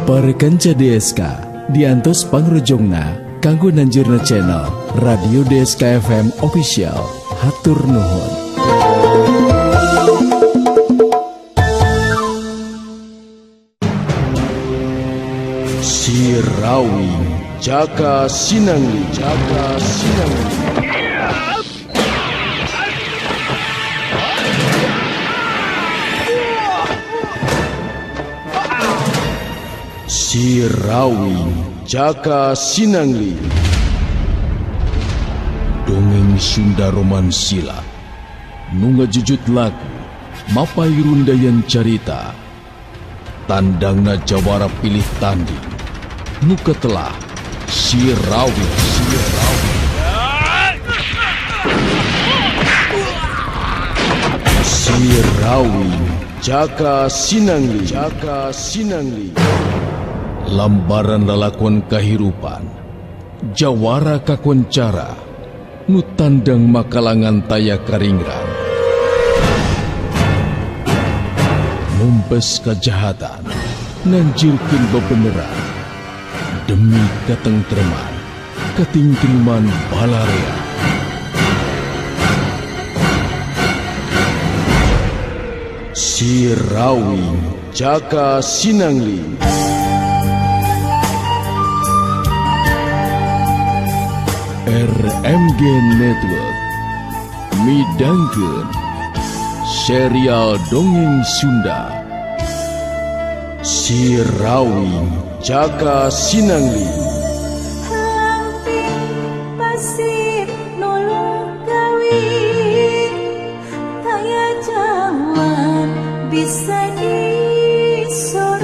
Para kanca DSK diantos pangrojongna kanggo nanjurna channel Radio DSK FM Official. Hatur nuhun. Sirawi Jaka Sinangli, Jaka Sinangli. Sirawi Jaka Sinangli. Dongeng Sunda Romansila nu ngajujut lagu mapai rundayan carita tandangna jawara pilih tanding nu ketelah Sirawi Sirawi Jaka Sinangli, Jaka Sinangli. Lambaran lalakon kahirupan jawara kakoncara nu tandang makalangan taya karingran mumpes kejahatan nanjirkeun bebeneran demi katengtreman katingtriman balarea. Sirawi Jaka Sinangli. RMG Network midangkeun serial dongeng Sunda Sirawi Jaka Sinangli. Hampir pasir nulung kawin taya jaman bisa disorang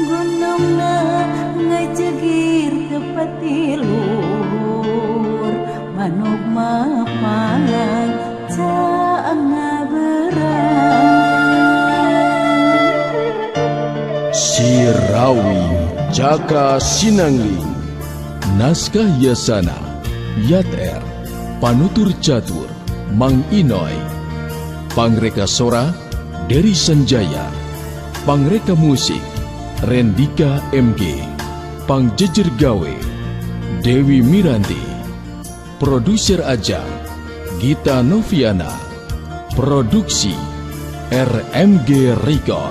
gunungna ngajegir kepatilur manuk mapalang caang ngaberang. Sirawi Jaka Sinangli. Naskah Yasana Yat R. Panutur Catur Mang Inoy. Pangreka Sora Dery Sanjaya. Pangreka Musik Rendika MG. Pangjejer Gawe Dewi Miranti. Produser Ajang Gita Noviana. Produksi RMG Record.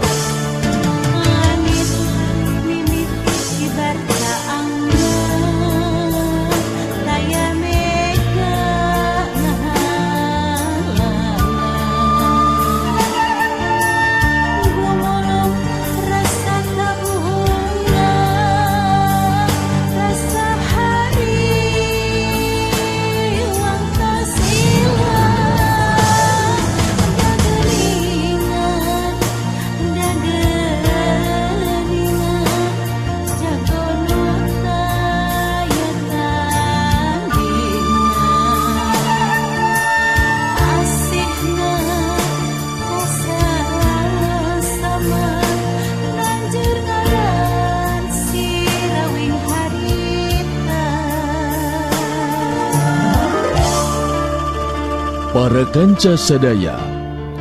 Para kanca sadaya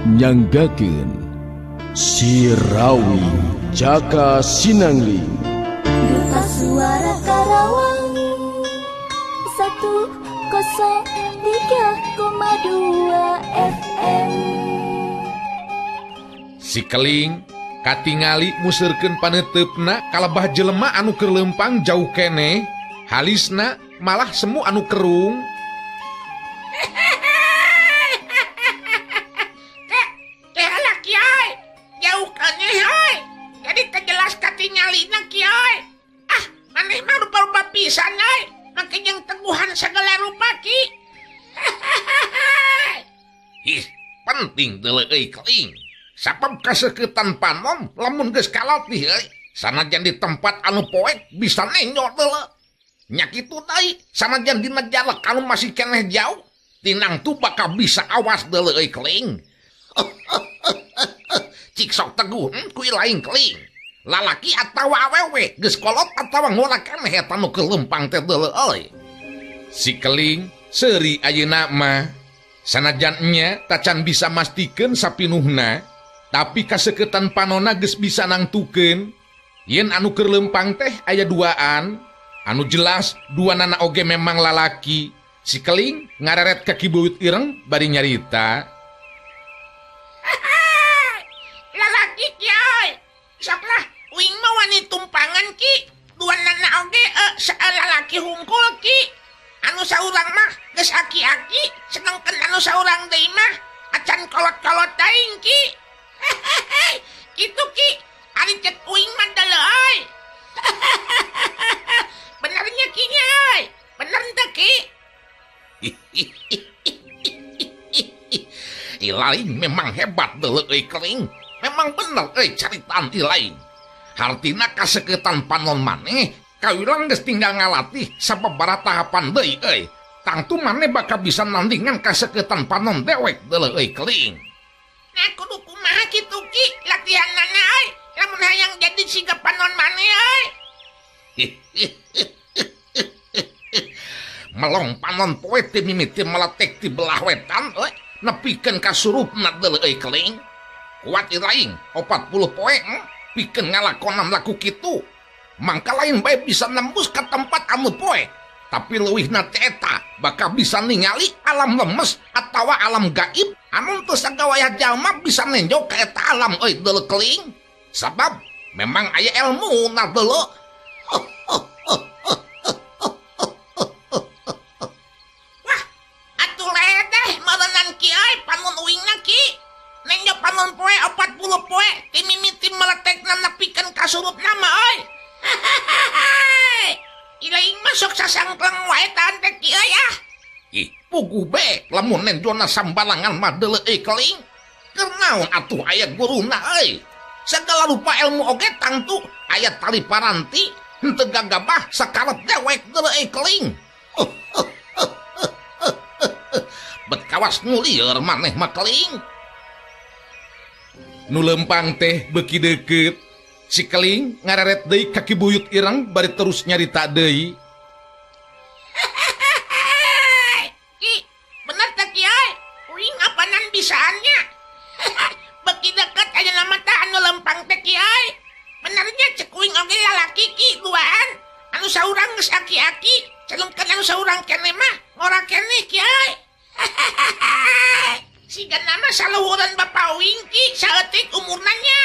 nyanggakeun Sirawi Jaka Sinangli. Duta Suara Karawang 103,2 FM. Si Keling katingali muserkeun paneutepna kalebah jelema anu keur leumpang jauh keneh, halisna malah semu anu kerung. Penting deuleu euy Keling. Sabab kaseuketan panom lamun geus kalatih euy, sanajan di tempat anu poek bisa nenyo deuleu. Nya kitu deui, sanajan dina jalak anu masih keneh jauh, tinang tu bakal bisa awas deuleu euy Keling. Cik sok teguh kuy lain Keling. Lalaki atawa awewe geus kolot atawa ngorak keneh eta nu kelempang teh deuleu euy. Si Keling seuri ayeuna mah sanajan nya tacan bisa mastikeun sapinuhna Tapi kaseketan panona geus bisa nangtukeun yen anu keur lempang teh aya duaan. Anu jelas dua nana oge memang lalaki. Si Keling ngareret ka Kibuyut Ireng bari nyarita. Lalaki kiai. Soklah uing mah wani tumpangan ki. Dua nana oge lalaki hungkul ki. Anu saurang mah geus aki-aki, sedangkan anu saurang deui mah acan kolot-kolot daing ki. Kitu ki, ari cek uing mah deuleui. Benernya ki nyai. Bener teh ki. Ilaing memang hebat deuleu Keling. Memang bener caritaan Ilaing. Hartina kaseketan panon maneh kawilang geus tinggal ngalatih sababaraha tahapan deui euy. Tangtu maneh bakal bisa nandingan kaseketan panon dewek deuleu Keling. Nah kudu kumaha kitu ki latihanana euy. Lamun hayang jadi siga panon maneh euy. Melong panon poe ti mimiti meletek ti belah wetan nepikeun ka surupna deuleu Keling. Kuat Ilaing 40 poe pikeun ngalakonan laku kitu. Mangka lain bae bisa nembus ka tempat anu poe. Tapi leuwihna teh eta bakal bisa ningali alam lemes atawa alam gaib anu teu sagawaya jalma bisa nenjok ka eta alam euy deuleu Keling. Sabab memang aya elmuna deuleu. Panon poe 40 poe ti mimiti meletekna nepikeun ka surup nama oi. Ilaing masuk sasangkleng wae tahan teh kieu ya. Ih, puguh be lamun nenjona sambalangan mah deuleu Keling. Keur naon atuh aya guruna euy. Segala rupa ilmu oge tangtu aya tali paranti henteu gagabah sakarep dewek deuleu Keling. Bet kawas nu lieur maneh mah Keling. Nu lempang teh beuki deukeut. Si Keling ngareret deui ka Kibuyut Ireng bari terus nyarita deui. Ki, bener teh kiai. Uing apanan bisaannya. Beuki deukeut aya nama teh anu lempang teh kiai. Benernya cek uing oge lalaki ki duaan. Anu saurang geus aki-aki, celengkeun anu saurang keneh mah ngora keneh kiai. Siga nama saluhuran Bapak Uing ki saeutik umurna nya.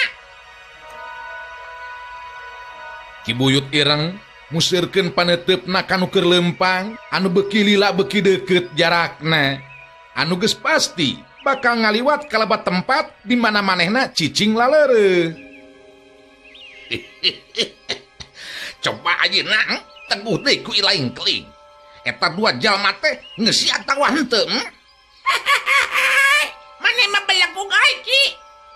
Kibuyut Ireng musirkeun paneteupna kanu keur lempang anu beuki lila beuki deukeut jarakna. Anu geus pasti bakal ngaliwat kalabat tempat di mana manehna cicing laleureuh. Coba ayeuna teguh deui ku Ilaing Keling. Eta dua jalma teh geus sia atawa henteu? Maneh mah belagu gae ki.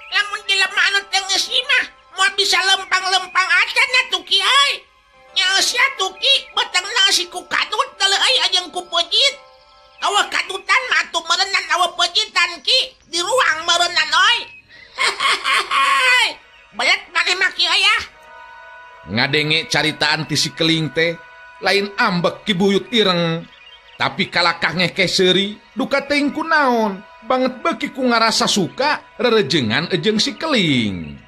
Lamun jelema anu teu geus mah moal bisa lempang-lempang acan atuh kiai. Nyaeus atuh ki betengna si ku kadut deuleu ajeng ku peujit. Awa kadutan mah atuh meureunnan awa peujitan ki di ruang meureunnan oi. Belet maneh mah kiai ya. Ngadenge caritaan ti si Keling teh lain ambek Kibuyut Ireng. Tapi kalakah ngekeh seuri duka teuing kunaon. Banget beuki ku ngarasa suka rerejengan ejeng si Keling.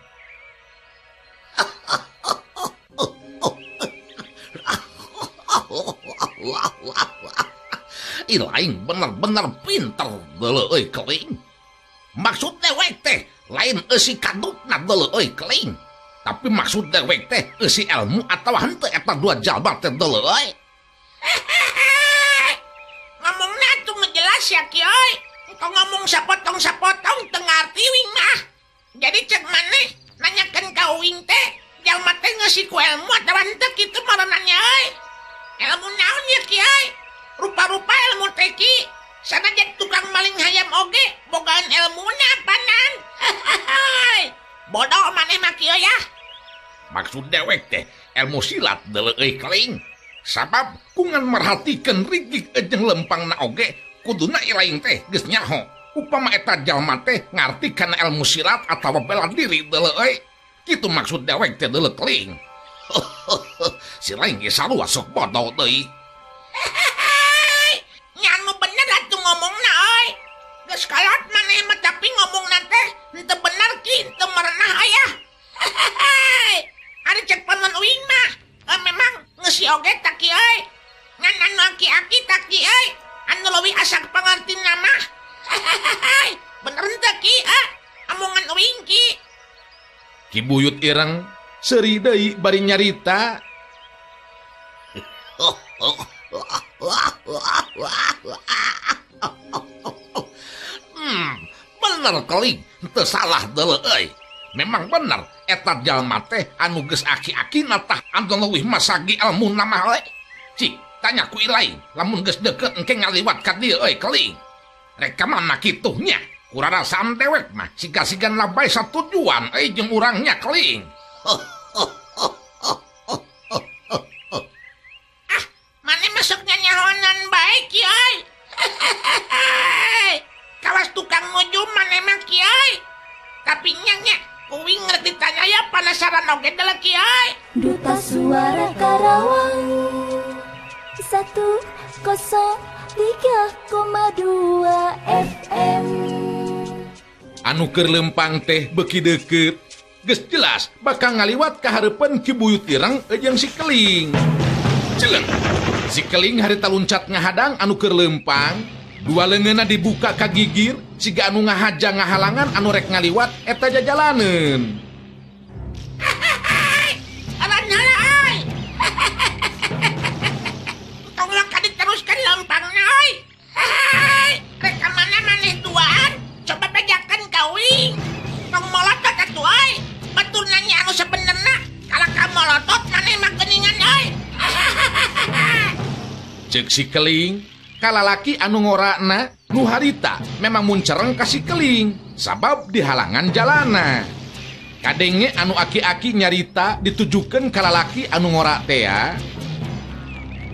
Ilaing bener-bener pinter deuleu euy Keling. Maksud dewek teh lain eusi kadutna deuleu euy Keling. Tapi maksud dewek teh eusi ilmu atawa henteu eta dua jalma teh deuleu euy. Ngomongna tuh menjelas ya kiai. Kau ngomong sapotong-sapotong tengarti wing mah. Jadi cek maneh nanyakeun ka uing teh jalma teh ngeusi ku ilmu atawa henteu kitu marananya euy. Ilmu naon ya kiai? Rupa-rupa ilmu teh ki sanajan tukang maling hayam oge bogaan ilmuna panan. Bodoh maneh mah kieu ya. Maksud dewek teh ilmu silat deuleu euy Keling. Sabab kungan merhatikeun rigik ejeng lempangna oge kuduna Ilaing teh geus nyaho. Upama eta jalma teh ngarti kana ilmu silat atawa bela diri deuleu euy. Kitu maksud dewek teh deuleu Keling. Si lain ge sarua sok bodoh deui. Nyanu bener atuh ngomongna euy. Geus kalot maneh mah tapi ngomongna teh henteu bener ki Ki teu merenah aya. Ari cek panon uing mah memang ngeusi oge tak kieu euy. Ngan anu aki-aki tak kieu euy. Anu leuwih asa pangartina mah. Bener teu Ki? Omongan uing Ki. Ki buyut ireng seuri deui bari nyarita. Bener keling, teu salah deuleu euy. Memang bener eta jalma teh anu geus aki-akina tah anu leuwih masagi ilmuna mah we. Cik, tanya ku ilain, lamun geus deukeut engke ngaliwat ka dieu euy keling. Rek kamana kitu nya? Kurarasaan dewek mah siga-sigan labay satujuan euy jeung urangnya keling. Mane masuknya nyahonan baik Ki euy. Kawas tukang ngujum mane mah Ki euy. Tapi nya uing ngerti tanya ya penasaran oge deuleu Ki euy. Duta Suara Karawang 103,2 FM. Anu keur lempang teh beuki deukeut geus jelas bakal ngaliwat ka hareupeun Ki buyut ireng jeung si keling. Celeng. Si keling harita luncat ngahadang anu keur lempang, dua leungeunna dibuka ka gigir siga anu ngahaja ngahalangan anu rek ngaliwat eta jajalaneun. Aranana euy. Tong laka diteruskan lempangna euy. Rek ka mana maneh duaan? Coba bejakan ka uing. Tong molotot atuh euy. Batur nanya anu sabenerna. Kalau ka molotot maneh mah geuningan euy. Ceuk si keling, kalalaki anu ngorana nu harita memang muncereng ka si keling sabab dihalangan jalana. Kadenge anu aki-aki nyarita ditujukeun ka lalaki anu ngora teh ya.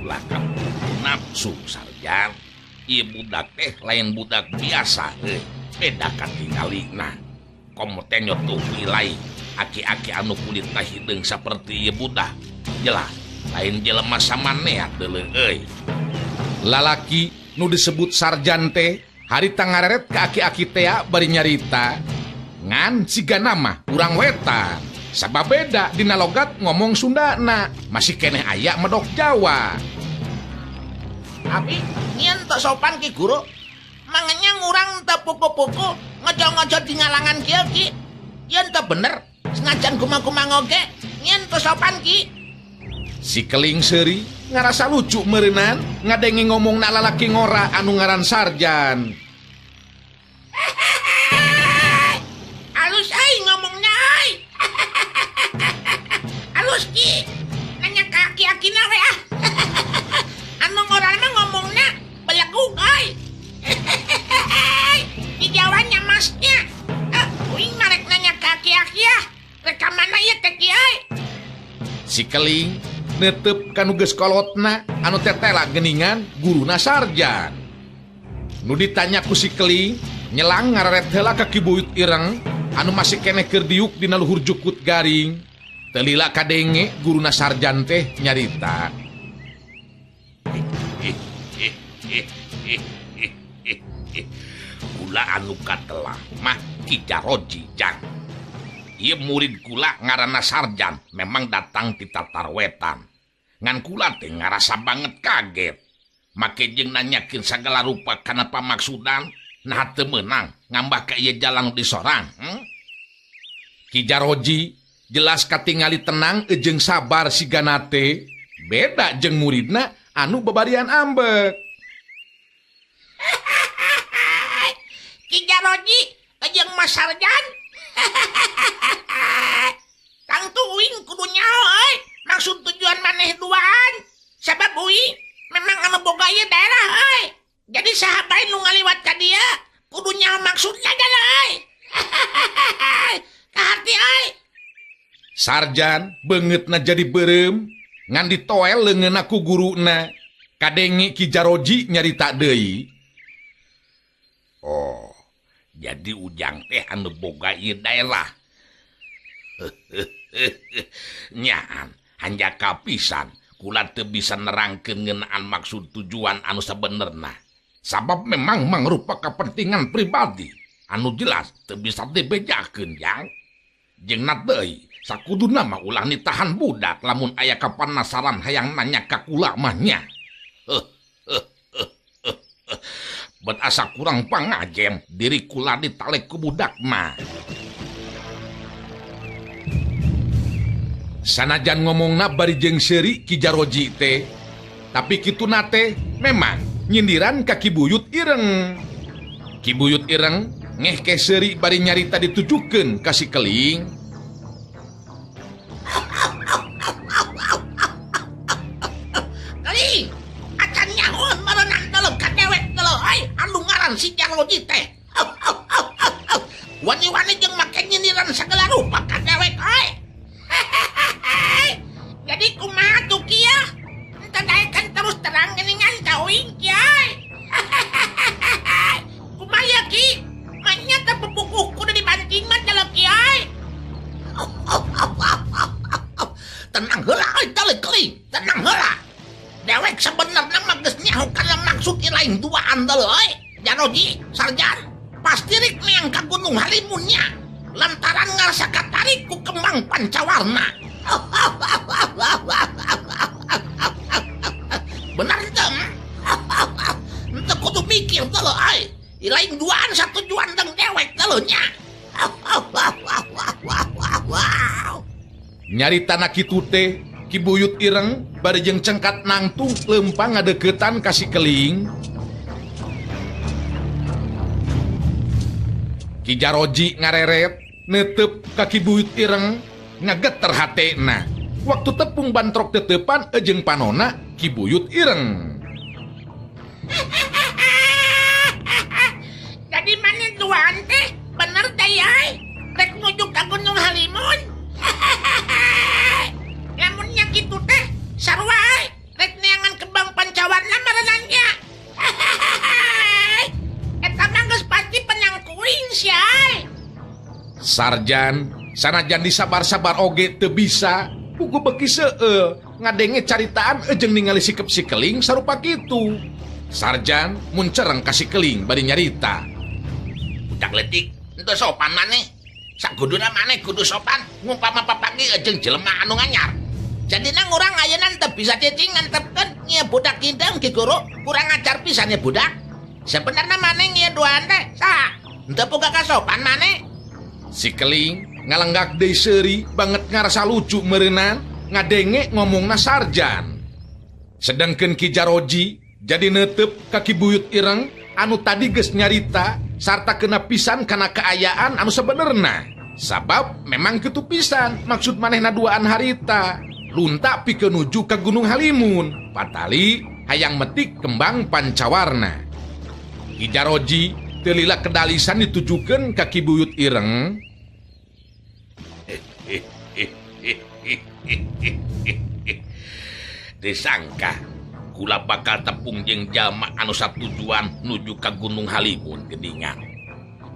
Ulah kamu nafsu sarjan. Ieu budak teh lain budak biasa euy. Beda ka tingalina. Komo teh nyotuh nilai aki-aki anu kulitna hideung saperti ieu budak. Jelas lain jelema samanea deuleu euy. Lalaki nu disebut sarjan teh harita ngareret ka aki-aki teh bari nyarita ngan siga nama urang wetan. Sabab beda dina logat ngomong Sundana masih keneh aya medok Jawa. Abi, nyen teu sopan Ki Guru. Manganya ngurang teu puku-puku ngojo-ngojo di ngalangan kieu Ki. Yen teu bener, senajan kumang-kumang oge, nyen teu sopan Ki. Si keling seuri ngarasa lucu meureunnan ngadengi ngomongna lalaki ngora anu ngaran sarjan. Alus euy ngomongna euy. Alus Ki. Nanya ka aki-akina we ah. Anu ngora mah ngomongna belegug euy. Di Jawanya masnya. Uing marek nanya ka aki-aki ah. Rek ka mana ieu teh Ki euy? Si keling netep kanu geus kolotna anu tetela geuningan guruna sarjan. Nu ditanya ku si keling nyelang ngararet heula ka Ki buyut ireng anu masih keneh keur diuk dina luhur jukut garing. Teu lila kadenge guruna sarjan teh nyarita. Kula anu katelah mah Ki Jaroji jang. Ieu murid kula ngaranna sarjan memang datang ti Tatar Wetan. Ngan kula teh ngarasa banget kaget. Make jeung nanyakeun sagala rupa kana pamaksudan, nah teu meunang ngambah ka ieu jalang disorang. Ki Jaroji jelas katingali tenang jeung sabar sigana teh, beda jeung muridna anu babarian ambek. Ki Jaroji jeung Mas Sarjan. Tang tuing kudu nyaho euy. Maksud tujuan maneh duaan. Sabab uing memang anu boga ieu daerah euy. Jadi sahabat nu ngaliwat ka dieu kudu nyaho maksudna gana euy. Kaharti euy. Sarjan beungeutna jadi beureum ngan ditoel leungeunna ku guruna. Kadenge Ki Jaroji nyarita deui. Oh, jadi ujang teh anu boga ieu daerah. Nyaan hanjaka pisan kula teu bisa nerangkeun ngeunaan maksud tujuan anu sabenerna. Sabab memang mangrupa kepentingan pribadi. anu jelas teu bisa dibejakeun yang jeung deui sakuduna mah ulah nitahan budak lamun aya kapanasaran hayang nanya ka kula mah nya. Bet asa kurang pangajem diri kula ditalek ku budak mah. Sanajan ngomongna bari jeung seuri Ki Jaroji teh, tapi kituna teh memang nyindiran ka Ki Buyut Ireng. Ki Buyut Ireng ngeh ke seuri bari nyarita ditujukeun ka si Keling. Keling, acan nyahoon merenang teuleum ka dewek teuleum ai anu ngaran si Jaroji teh. Wani-wani jeung make nyindiran sagala rupa ka dewek ai. Jadi kumaha tuh kieu? Ente daekeun terus terang geuningan ka uing kieu. Kumaha ya Ki? Manya teh pupukuh kudu dibanting mah jalan kieu. Tenang heula euy teuleuk Keling, tenang heula. Dewek sebenarnya mah geus nyaho kana maksud lain duaan teuleum euy. Jaroji, Sarjan, pasti rek meang ka Gunung Halimunnya lantaran ngarasa katarik ku kembang pancawarna. Benar tem? Ente kudu mikir teuleum euy. Lain duaan satujuan jeung dewek teuleum nya. Nyaritana kitu teh Ki Buyut Ireng bari jeung cengkat nangtung lempang ngadeukeutan ka si Keling. Ki Jaroji ngareret neuteup ka Ki Buyut Ireng ngageter hatena. Waktu tepung bantrok teteupan jeung panona Ki Buyut Ireng. Jadi mana duaan teh? Bener teh ai. Rek nuju ka Gunung Halimun. Lamunnya kitu teh sarua ai. Rek neangan kembang pancawarna marenangnya. Eta mah geus pasti penang kuing si ai. Sarjan, sanajan disabar-sabar oge teu bisa. Pugu beki seueur ngadenge caritaan jeung ningali sikep si Keling sarupa kitu. Sarjan mun cereng ka si Keling bari nyarita. Budak leutik, henteu sopan maneh. Sakuduna maneh kudu sopan ngumpama papagi jeung jelema anu nganyar. Jadina urang ayeuna teu bisa cicing ngantepkeun nya budak kideng Ki Guru, kurang ajar pisan ya budak. Sebenarnya maneh ngieu duaan teh saha? Henteu boga kasopan maneh. Si Keling ngalenggak deui seuri banget ngarasa lucu meureunana ngadenge ngomongna Sarjan. Sedengkeun Ki Jaroji jadi neuteup ka Ki Buyut Ireng anu tadi geus nyarita sarta kena pisan kana kaayaan anu sabenerna. Sabab memang kitu pisan maksud manehna duaan harita. Lunta pikeun nuju ka Gunung Halimun, patali hayang metik kembang pancawarna. Ki Jaroji teu lila kedalisan ditujukeun ka Ki Buyut Ireng. Disangka kula bakal tepung jeung jalma anu satujuan nuju ka Gunung Halimun geuningan.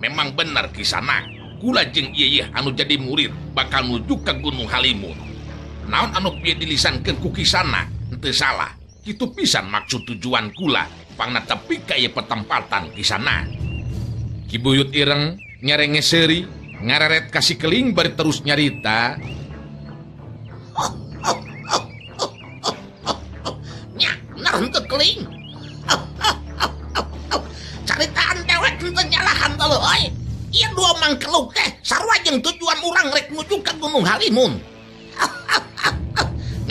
Memang bener kisana, kula jeung ieu anu jadi murid bakal nuju ka Gunung Halimun. Naon anu pieu dilisankeun ku kisana henteu salah. Kitu pisan maksud tujuan kula pangna tepi ka ieu petempatan kisana. Ki Buyut Ireng nyarenge seuri ngareret ka si Keling bari terus nyarita. Nya, bener henteu Keling. Caritaan dewek henteu nyalahan teuleum euy. Ieu dua mangkeluk teh sarua jeung tujuan urang rek nuju ka Gunung Halimun.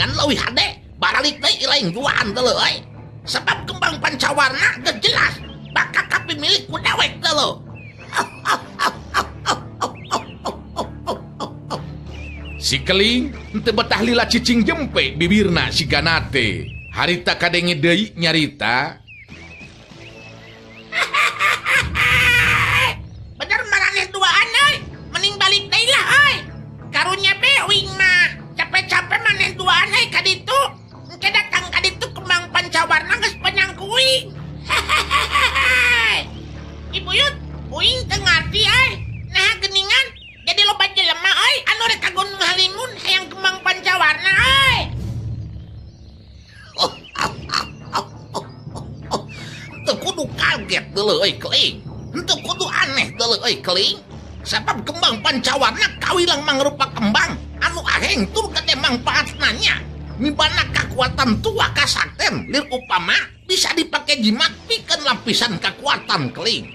Ngan leuwih hade baralik deui lain duaan teuleum euy. Sebab kembang pancawarna geus jelas bakal kapimilik ku dewek teuleum. Si Keling henteu betah lila cicing jempe bibirna si ganate. Harita kadenge deui nyarita. Bener maraneh duaan euy. Mending balik deui lah euy. Karunya be uing mah capek-capek maneh duaan euy ka ditu. Engke datang ka ditu kembang pancawarna geus penyang ku uing. Ibu Yut, uing teu ngarti euy. Nah geuningan jadi loba jelema euy anu rek ka Gunung Halimun hayang kembang pancawarna euy. Teu kudu kaget teuleum euy Keling. Henteu kudu aneh teuleum euy keling. Sabab kembang pancawarna kawilang mangrupa kembang anu aheng tur gede mangpaatnanya. Mibana kekuatan tua kasakten lir upama bisa dipakai jimat pikeun lapisan kekuatan keling.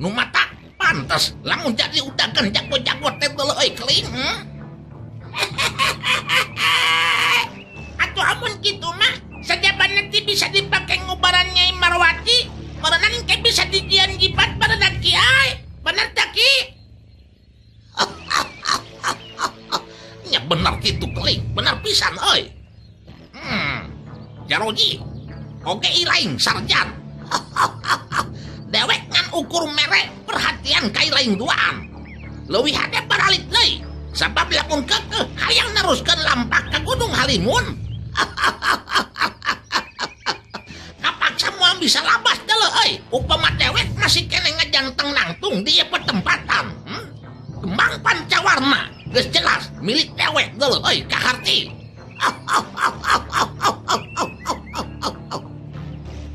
Nu mata pantes lamun jadi udagan jago-jago teh deuleu euy keling. Atuh amun kitu mah sajaban nanti bisa dipakai ngubaran Nyai Marwati, barenan ke bisa dijian jibat barenan kiai. Bener tak ki? Nya bener kitu keling, bener pisan euy. Jaroji, oge ilaing sarjan. Dewek ngan ukur mere perhatian ka ilaing duaan. Leuwih hade baralik deui, sabab lamun keukeuh hayang neruskeun lampak ka Gunung Halimun. Kapaksa moal bisa labas deuleu euy, upama dewek masih kene ngajangteng nangtung di ieu pertempatan. Kembang pancawarna geus jelas milik dewek deuleu euy kaharti.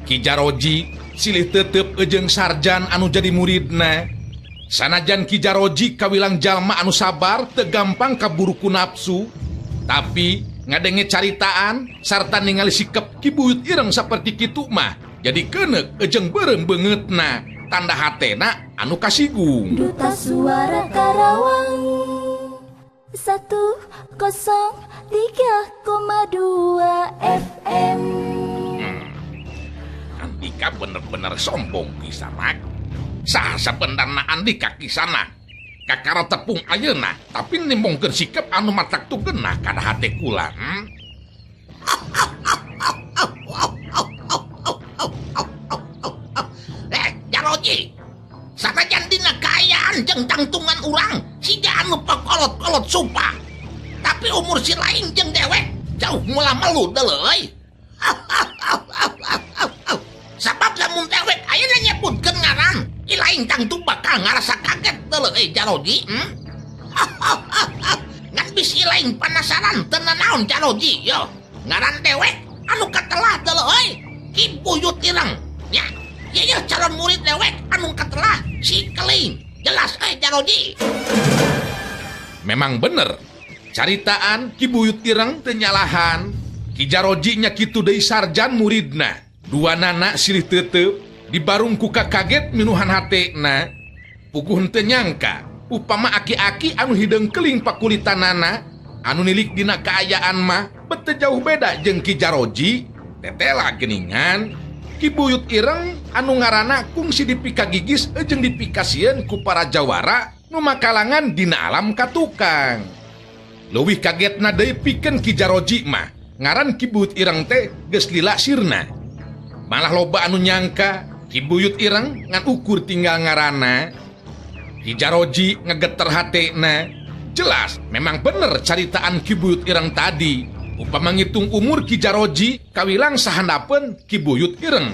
Ki Jaroji silih tetep ejeng sarjan anu jadi muridna. Sanajan Ki Jaroji kawilang jalma anu sabar teu gampang kaburu ku nafsu, tapi ngadenge caritaan sarta ningali sikap Ki Buyut Ireng saperti kitu mah jadi keuneuk ejeng beureum beungeutna, tanda hatena anu kasigung. Duta Suara Karawang 103,2 FM. Andika bener-bener sombong kisanak. Sah sabenerna Andika kisanak kakara tepung ayeuna tapi nimbongkeun sikap anu matak tugenah kana hate kula. Jaroji, sanajan dina kaayaan jeung tangtungan urang siga anu pakolot-kolot sumpah, tapi umur si lain jeung dewek jauh mula melu deuleu euy. Sabab lamun dewek ayeuna nyebutkeun ngaran ilaing tangtu bakal ngarasa kaget deuleu euy Jaroji. Ngan bisi ilaing panasaran teu naon Jaroji yo. Ngaran dewek anu katelah deuleu euy Ki Buyut Ireng. Nya, ieu calon murid dewek anu katelah si Keling. Jelas euy Jaroji. Memang bener caritaan Ki Buyut Ireng teu nyalahan. Ki Jaroji nya kitu deui sarjan muridna. Dua nana silih tetep dibarung ku kaget minuhan hatena. Puguh teu nyangka upama aki-aki anu hideung keling pakulitanana anu nilik dina kaayaan mah bete jauh beda jeung Ki Jaroji. Tetela geuningan Ki Buyut Ireng anu ngaranna kungsi dipikagigis ejeng dipikasieun ku para jawara nu makalangan dina alam katukang. Leuwih kagetna deui pikeun Ki Jaroji mah ngaran Ki Buyut Ireng teh geus lila sirna. Malah loba anu nyangka Ki Buyut Ireng ngan ukur tinggal ngaranna. Ki Jaroji ngegeter hatena. Jelas memang bener caritaan Ki Buyut Ireng tadi. Upama ngitung umur Ki Jaroji kawilang sahandapeun Ki Buyut Ireng.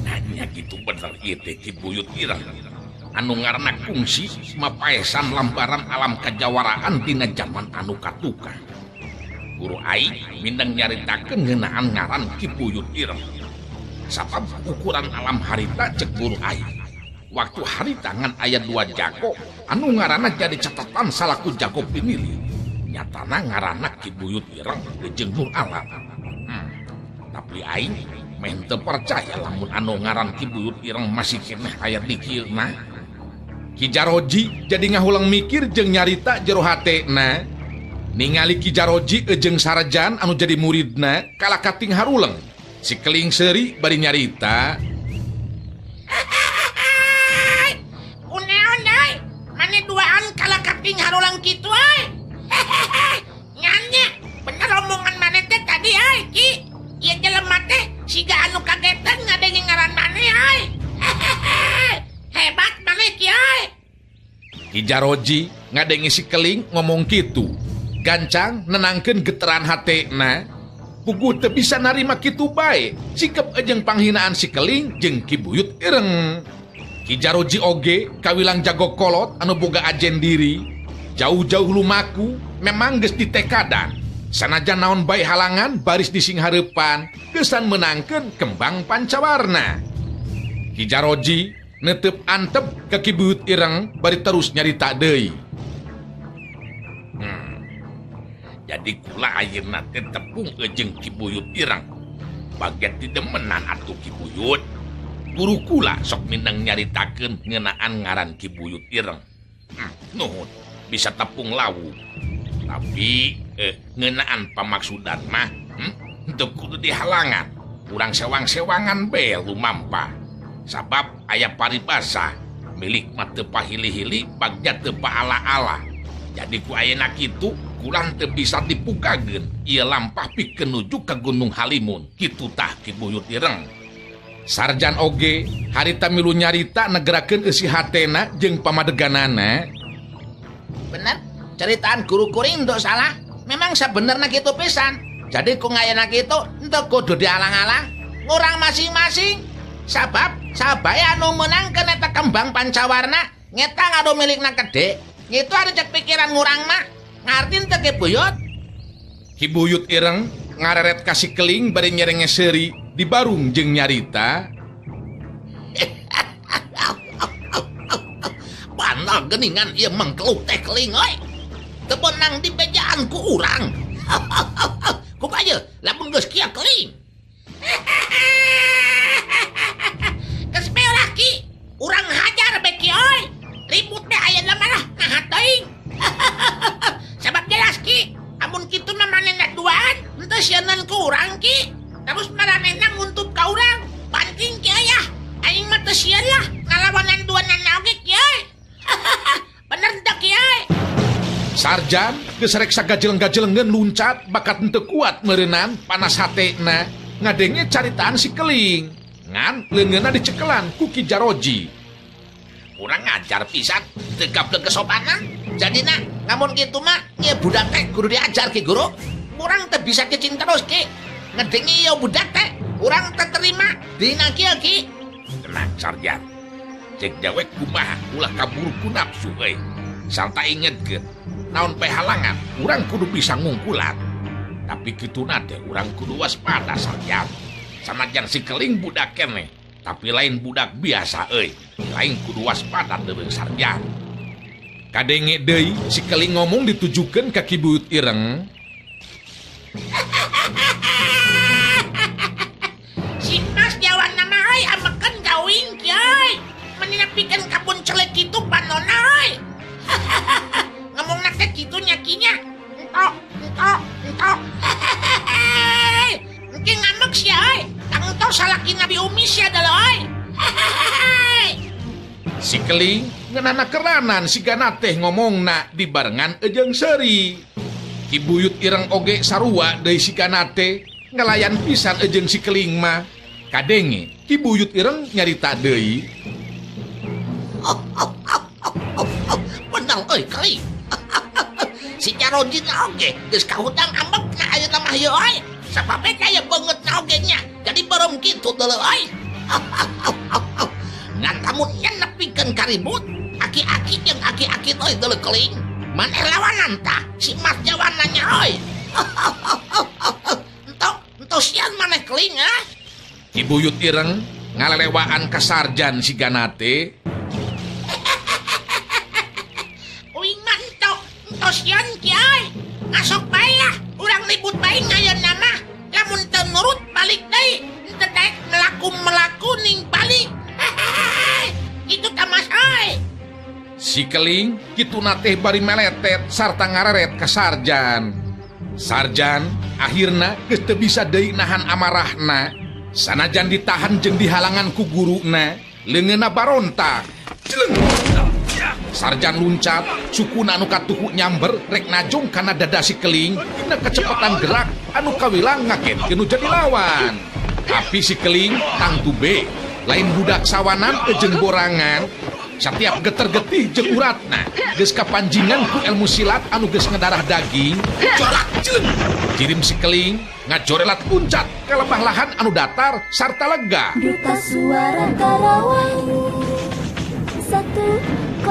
Nanya gitu bener ieu teh Ki Buyut Ireng. Anu ngaranna kungsi mapaesan lambaran alam kajawaraan dina zaman anu katukang. Guru aing mindeng nyaritakeun ngeunaan ngaran Ki Buyut Ireng. Sabab ukuran alam harita cek guru aing. Waktu harita ngan aya 2 jago anu ngaranna jadi catatan salaku jago pinilih. Nyatana ngaranna Ki Buyut Ireng jeung Nur Alam. Tapi aing meh teu percaya lamun anu ngaran Ki Buyut Ireng masih keneh aya di kieuna. Ki Jaroji jadi ngahulang mikir jeung nyarita jero hatena. Ningali Ki Jaroji ejeng sarjan anu jadi muridna kala kating haruleng. Si Keling seuri bari nyarita. Unaon deui? Mane duaan kala kating harulang kitu euy. Nyanya, bener omongan mane teh tadi euy Ki. Ieu jelema teh siga anu kagetan ngadenge ngaran mane euy. Hebat mane Ki euy. Ki Jaroji ngadenge si Keling ngomong kitu. Gancang nenangkeun geteran hatena. Puguh teu bisa narima kitu bae sikap ejeng panghinaan si Keling jeung Ki Buyut Ireng. Ki Jaroji oge kawilang jago kolot anu boga ajen diri. Jauh-jauh lumaku memang geus ditekadan. Sanajan naon bae halangan baris di singhareupan geusan menangkeun kembang pancawarna. Ki Jaroji netep antep ke Ki Buyut Ireng bari terus nyarita deui. Jadi kula ayeuna teh tepung jeung Ki Buyut Ireng. Bagian ti demenan atuh Ki Buyut. Guru kula sok mindeng nyaritakeun ngeunaan ngaran Ki Buyut Ireng. Nuhun, bisa tepung lawu. Tapi ngeunaan pamaksudan mah teu kudu dihalangan. Urang sewang-sewangan bae lumampa. Sabab aya paribasa milik mah teu pahili-hili bagja teu paala-ala. Jadi ku ayeuna kitu kulang teu bisa dipukageun ieu lampah pikeun nuju ka Gunung Halimun. Kitu tah Ki Buyut Ireng. Sarjan oge harita milu nyarita negerakeun eusi hatena jeung pamadeganana. Bener, ceritaan guru kuring untuk salah. Memang sebenerna gitu pisan. Jadi ku ngayana gitu untuk kudu dialang-alang. Ngurang masing-masing. Sabab sabaya anu menang kena eta kembang pancawarna. Ngeta ngadu milikna gede. Gitu ada cek pikiran ngurang mah. Ngartin teu Ki Buyut? Ki Buyut Ireng ngareret kasih keling bari nyerenge seuri di barung jeung nyarita. Bana geningan ieu mengkeluk teh keling euy. Teu beunang di bejaan ku urang. Kumaha lamun geus kieu keling. Geus beurah Ki, urang hajar beki euy. Ribut teh ayeuna mah ngahat teuing. Sabab jelas Ki, amun kitu mah manehna duaan, henteu sieunneun ku urang Ki. Terus maranehna nguntup ka urang. Banting Ki aya. Aing mah teu sieun lah ngalawanan duanan oge Ki euy. Bener teu Ki euy? Sarjan geus rek sagajeleng-gajelengeun luncat bakat henteu kuat meureunnan panas hatena ngadenge caritaan si keling. Ngan leungeunna dicekelan ku Ki Jaroji. Urang ngajar pisan teu gablek kesopanan. Jadina ngamun kitu mah ieu budak teh kudu diajar Ki Guru. Urang teh bisa kecing terus Ki. Ngedengi ieu budak teh urang teh terima dina kieu Ki. Tenang Sarjan. Cek jawek kumaha ulah kaburu ku nafsu euy. Sarta ingetkeun naon pe halangan urang kudu bisa ngungkulan. Tapi kituna teh urang kudu waspada Sarjan. Sanajan si keling budak keneh, tapi lain budak biasa euy. Lain kudu waspada deureuh Sarjan. Kadenge deui si keling ngomong ditujukeun ka Ki Buyut Ireng. Si Mas jawana mah euy amekeun gawing Ki euy. Menina pikeun kabun celek kitu panonna euy. Ngomongna teh kitu nya Ki nya. Entok. Engke ngamek sia euy. Tang entok salaki Nabi Umi sia da euy. Si keling ngeunana keranan sigana teh ngomongna dibarengan jeung seuri. Ki Buyut Ireng oge sarua deui sigana teh ngelayan pisan jeung si keling mah. Kadenge Ki Buyut Ireng nyarita deui. Bener euy keling. Si Jaroji oge geus kahutang ambekna ayeuna mah ieu euy. Sapabe aya beungeutna oge nya. Jadi beureum kitu deuleu euy. Ngan kamu nya nepikeun karibut. Aki-aki jeung aki-aki euy deuleu keling. Maneh lawanan tah si Mas jawana nya euy. Entos sian maneh keling ah. Ki Buyut Ireng ngalelewaan ka sarjan sigana teh. Sian Ki euy. Ngasok bae lah urang ribut bae ngayeuna mah. Lamun teu nurut balik deui. Teu daek melaku ning balik. Kitu tah Mas euy. Si keling kituna teh bari meletet sarta ngareret ka sarjan. Sarjan akhirna geus teu bisa deui nahan amarahna. Sanajan ditahan jeung dihalangan ku guruna, leungeunna barontak. Sarjan luncat, sukuna anu katuhu nyamber rek najong kana dada si keling dina kecepatan gerak anu kawilang ngagetkeun nu jadi lawan. Tapi si keling tangtu be, lain budak sawanan jeung borangan. Setiap geter-getih jeung uratna geus kapanjingan ku ilmu silat anu geus ngedarah daging. Colak jeung kirim si keling ngajorelat puncat ka lembah lahan anu datar sarta lega. Duta Suara Karawang 103,2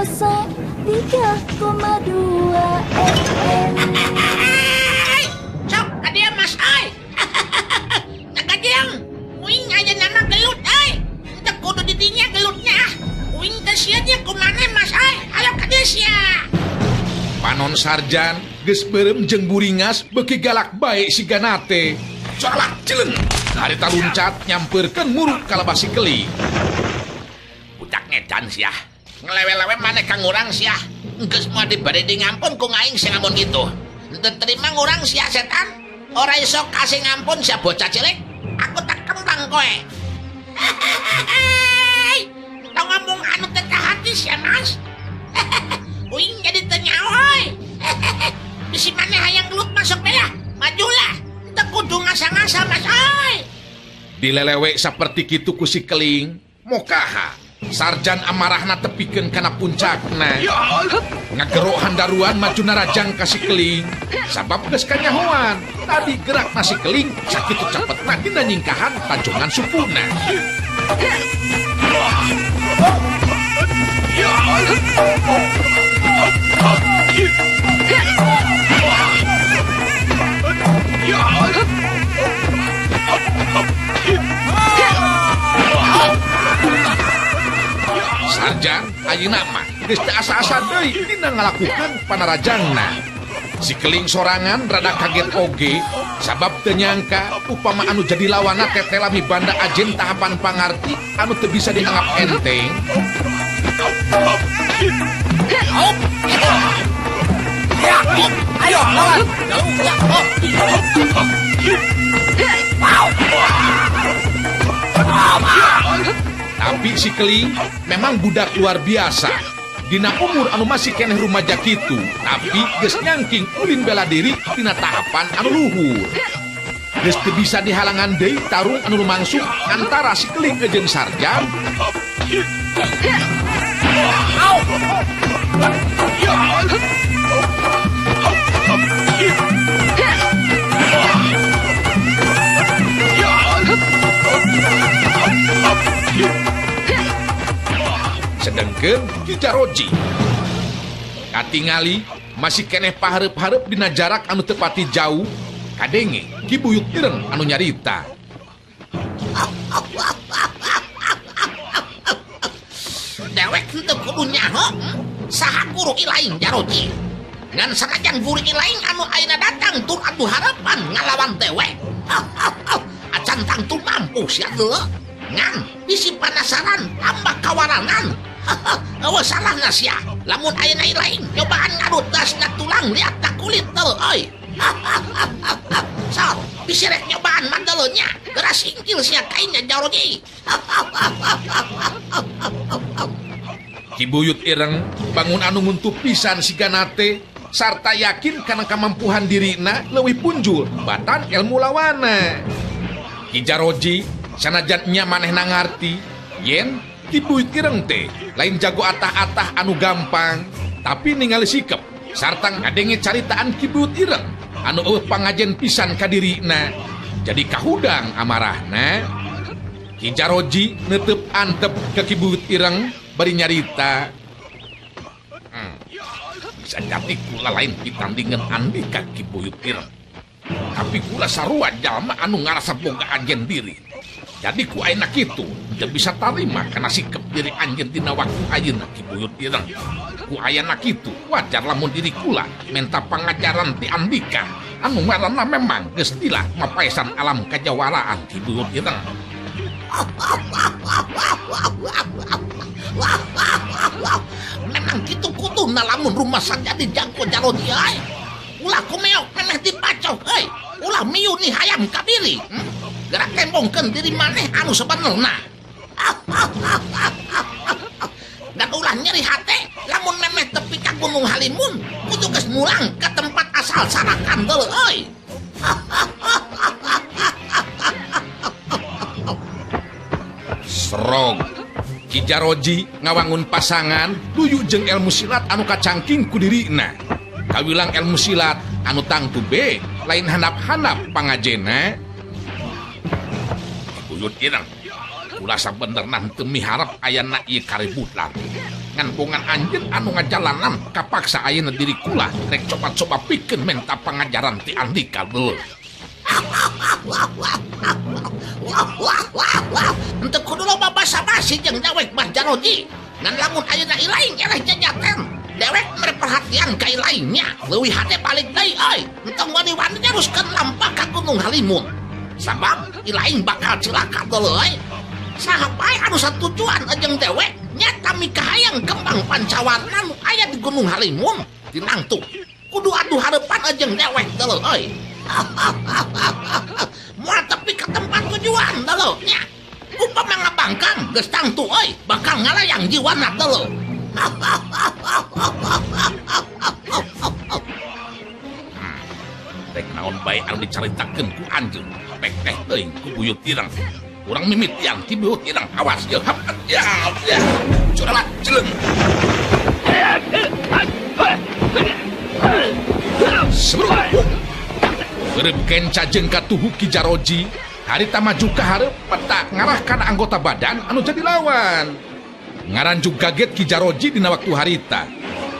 FM. Sok adia Mas euy. Nagadiang, uing aja nama gelut euy. Teu kudu didinya naon Sarjan geus beureum jeung buringas beuki galak bae si Ganate. Colak jeleng. Harita luncat nyampeurkeun muruk kalabah si Keling. Budak ngedan sia. Ngelewe-lewe maneh kang urang sia. Geus moal dibade di ngampun ku ngaing sing amun kitu. Teu terima ngurang sia setan. Ora iso kasih ngampun sia bocah cilik. Aku tak kembang kowe. Tau ngomong anu teteh hati sia Mas. Uing jadi tenyahoy. Bisi maneh hayang gelut masuk ya. Majulah. Teu kudu ngasa-ngasa Mas oi. Dilelewe saperti kitu ku si Keling, mokaha Sarjan amarahna tepikeun kana puncakna. Ngagero handaruan majuna rajang ka si Keling, sabab geus kanyahoan. Tadi gerak na si Keling sakitu cepetna dina nyingkahan tanjongan supuna. Sarjan ayeuna mah geus teu asa-asa deui dina ngalakukeun panarajangna. Si Keling sorangan rada kaget oge sabab teu nyangka upama anu jadi lawanna teh lami banda ajen tahapan pangarti anu teu bisa dianggap enteng. Ayo lawan. Tapi si Keling memang budak luar biasa. Dina umur anu masih keneh rumaja kitu, tapi geus nyangking ulin bela diri dina tahapan anu luhur. Geus teu bisa dihalangan deui tarung anu lumangsung antara si Keling jeung Sarjan. Sedengkeun Ki Jaroji katingali masih keneh pahareup-hareup dina jarak anu teu pati jauh kadenge Ki Buyut Ireng anu nyarita. Dewek henteu kudu nyaho. Saha guru ilaing Jaroji. Ngan sanajan guru ilaing anu ayeuna datang tur atuh harapan ngalawan dewek. Acan tangtu mampu sia teu. Ngan bisi panasaran tambah kawaranan. Awas salahna sia. Lamun ayeuna ilaing nyobaan ngarudasna tulang liat tak kulit teu euy. Sal, bisi rek nyobaan mandeleunya. Geura singkil sia kainnya Jaroji. Ki Buyut Ireng bangun anu nguntup pisan si Ganate sarta yakin kana kamampuhan dirina leuwih punjul batan ilmu lawana. Ki Jaroji sanajan nya manehna ngarti yen Ki Buyut Ireng teh lain jago atah-atah anu gampang, tapi ningali sikep sarta ngadenge caritaan Ki Buyut Ireng anu eueuh pangajen pisan ka dirina. Jadi kahudang amarahna Ki Jaroji neuteup antep ke Ki Buyut Ireng bari nyarita. Bisa jadi kula lain ditandingan Andika Ki Buyut Ireng. Tapi kula sarua jalma anu ngarasa boga ajen diri. Jadi ku ayeuna kitu teu bisa tarima kana sikep diri anjeun dina waktu ayeuna Ki Buyut Ireng. Ku ayeuna kitu wajar lamun diri kula menta pangajaran ti Andika anu ngaranna memang geus tilah mapaesan alam kajawaraan Ki Buyut Ireng. Memang gitu kuduna lamun rumah saja dijangkau Jaroji ay. Ulah kumeok meneh dipacok ay. Ulah miuni hayam kabili. Gerak kembongkeun diri maneh anu sabenerna. Dan ulah nyeri hate lamun memeh tepi ka Gunung Halimun kudu geus mulang ke tempat asal sarakan deuleu euy. Srog Ki Jaroji ngawangun pasangan tuyu jeung ilmu silat anu kacangking ku dirina. Kawilang ilmu silat anu tangtu be lain handap-handap pangajena. Ki Buyut Ireng kula sabenerna teu miharep ayana ieu kaributan. Ngan pungan anjeun anu ngajalanan kapaksa ayeuna diri kula rek coba-coba pikeun menta pangajaran ti Andika deul. Untuk kudu loba basa-basi jeung dewek Mas Jaroji. Ngan lamun ayeuna ilaing eleh jajaten, dewek mere perhatian perhatian kai lainnya leuwih hade balik deui euy entong wani-wani nyaruskeun lampa ka Gunung Halimun sabab ilaing bakal cilaka deuleu euy saha bae anu satujuan jeung dewek nyata mikahayang kembang pancawarna nu aya di Gunung Halimun tinangtu kudu adu hareupan jeung dewek deuleu euy moal tepi ka tempat tujuan deuleu nya upama ngabangkang geus tangtu euy bakal ngalayang jiwana deuleu Rek naon bae anu dicaritakeun ku anjeun pek teh teuing ku buyut ireng urang mimit yang ti buyut ireng awas jeung ya curala jeleng sebruk beureum kenca jeung katuhu Ki Jaroji harita maju ka hareup peta ngarahkan anggota badan anu jadi lawan ngaranjuk kaget Ki Jaroji dina waktu harita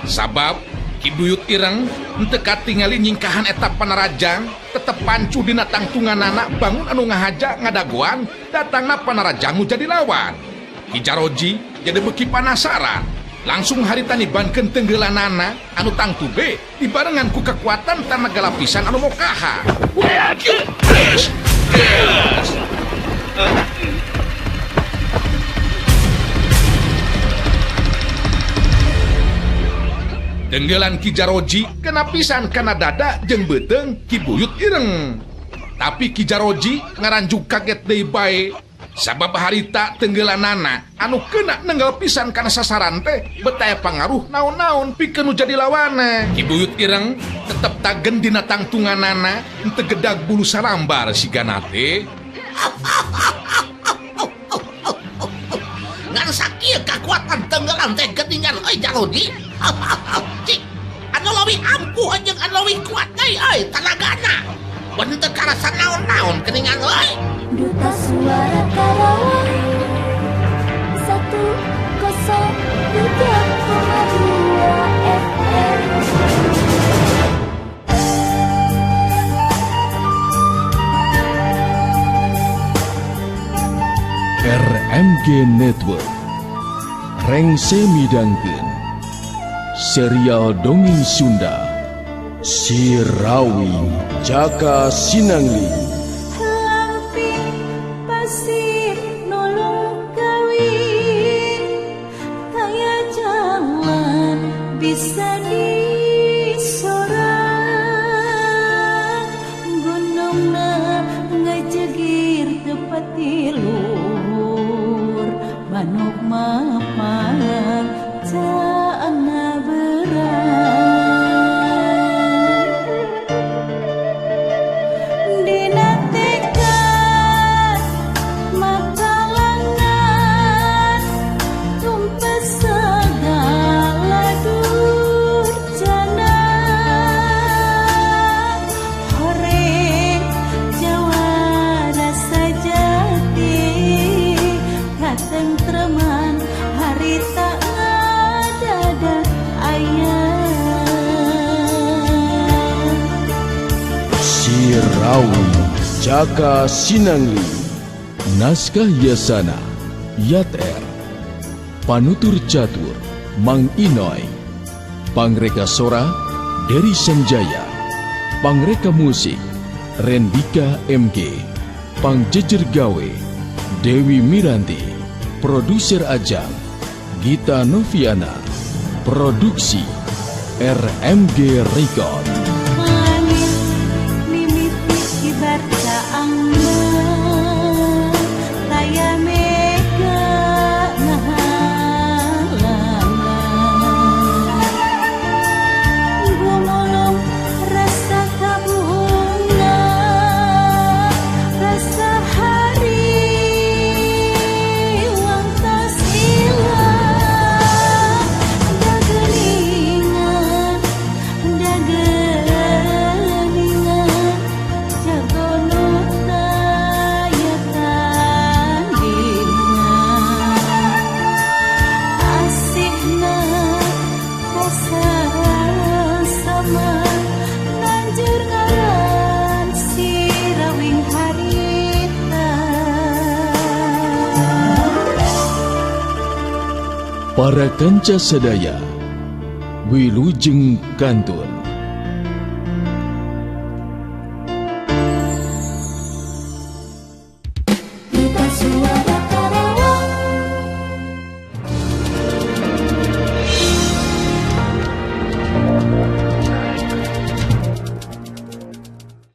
sabab Ki Buyut Ireng henteu katingali nyingkahan eta panarajang tetep pancu dina tangtunganana bangun anu ngahaja ngadagoan datangna panarajang nu jadi lawan Ki Jaroji jadi beuki panasaran langsung harita nibankeun tenggeulanana anu tangtu be dibarengan ku kekuatan tanaga lapisan anu mokaha Denggelan Ki Jaroji kena pisan kana dada jeung beuteng Ki Buyut Ireng. Tapi Ki Jaroji ngaranjuk kaget deui bae sabab harita tenggelanana anu kena nenggal pisan kana sasaran teh betaya pangaruh naon-naon pikeun nu jadi lawana. Ki Buyut Ireng tetep tagen dina tangtunganana henteu gedag bulu salambar sigana teh. Ngan sakieu kakuatan tenggelan teh geuningan euy Jaroji. Cik, anu leuwih ampuh jeung anu leuwih kuat deui euy tanagana. Mun teu karasa naon-naon geuningan euy. Duta Suara Karawang 103,2 FM. RMG Network rengse midangkeun serial dongeng Sunda Si Rawi Jaka Sinangling. Lamping pasir nulung kawin kaya jalan bisa disorang gunungna ngajegir tepat tilur manuk mapang caana berang dina tekad makalangan tumpes segala durjana horeng jawara sajati katentreman harita dada ayah Si Rawi Jaka Sinangling. Naskah Yasana Yater. Panutur catur Mang Inoy. Pangreka Sora Dery Sanjaya. Pangreka musik Rendika MG. Pangjejer gawe Dewi Miranti. Produser Ajang Gita Noviana. Produksi RMG Record. langit mimiti kibar caangna taya mega ngahalangan gumulung rasa kabunga rasa hari wangtas ilang dagelingan jagonota ya tandingan asihna kasar sama nanjur ngaran si rawing harita. Para kanca sadaya, Wilujeng Kantun.